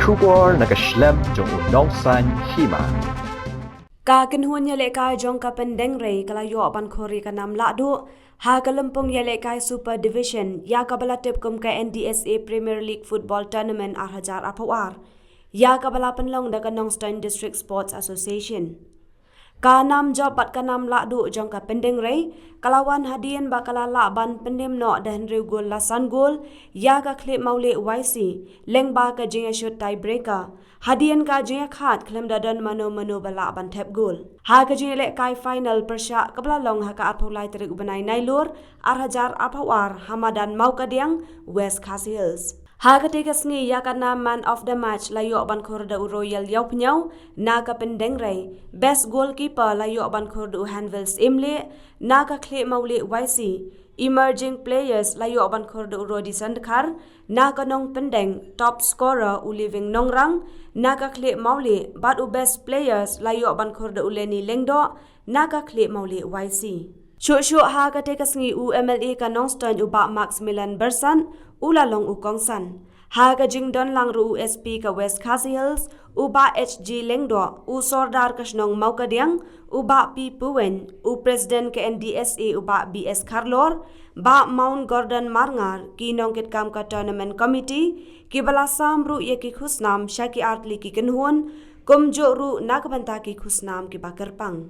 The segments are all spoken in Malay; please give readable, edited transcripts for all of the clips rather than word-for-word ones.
Khur nakaslem jong Ndsa Hima. Ka kinhun yele kai jong ka Pyndengrei kala yo ban khori ka nam Lahduh ha ka Lympung yele kai Super Division ya ka bala tep kum ka Ndsa Premier League Football Tournament 2024 ya ka bala penlong da ka Ndsa District Sports Association. Ka nam job bat ka nam Lahduh jong ka Pyndengrei kalawan hadian bakala la ban pendim no dan gol lasan gol ya ka klip maule YC leng ba ka jinga shot tie breaker hadian ka jinga khat klem dadan mano bala ban tap gol ha ka jinga le kai final persya kabla long ha ka atholai terik banai nailur arhajar aphawar hamadan mau kadiang West Khasi Hills. Ha ketika sengi ya kana man of the match layo ban khur da royal yaw pnyau na ka Pyndengrei best goalkeeper layo ban khur da Hanvils imle na ka khle maule YC emerging players layo ban khur da rodi sandkhar na ka nong Pendeng top scorer u living nongrang na ka khle maule bat u best players layo ban khur da uleni lengdo na ka khle maule YC Shuk ha ka teka sengi u MLA ka Nongstone u ba Maximilian Bersan ulalong u Kongsan. Ha ka jingdon lang ru USP ka West Khasi Hills u ba HG Lengdo u Sordar ka Shnong Maukadiang u ba P Puwen u President ka NDSA u ba BS Karlor ba Mount Gordon Marngar ki nongkit kam ka Tournament Committee ki bala samru ye ki khusnam Shaki Artli ki kinhun kumjo ru nakabanta ki khusnam ki bakerpang.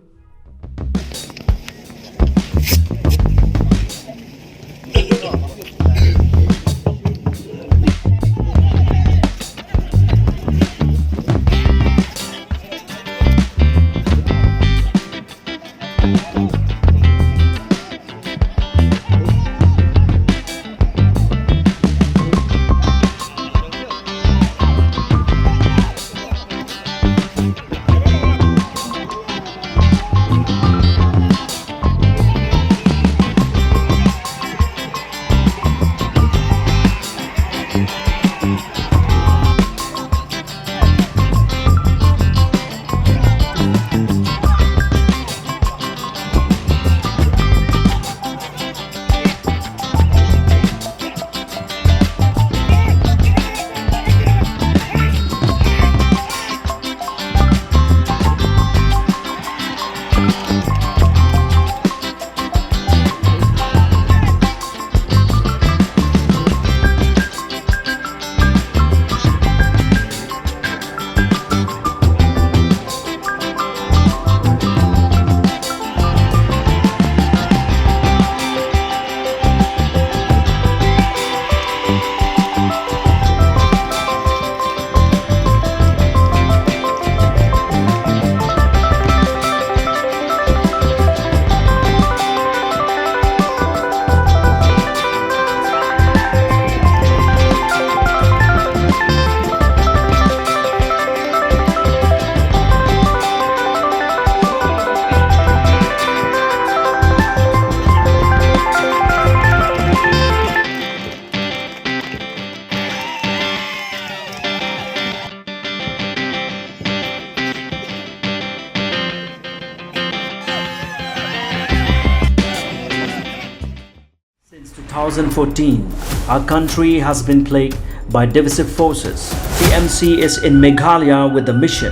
Since 2014, our country has been plagued by divisive forces. TMC is in Meghalaya with the mission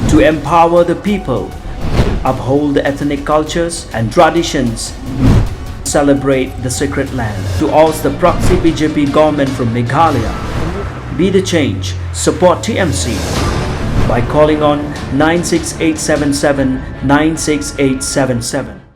to empower the people, uphold the ethnic cultures and traditions, celebrate the sacred land. To oust the proxy BJP government from Meghalaya, be the change, support TMC by calling on 96877 96877.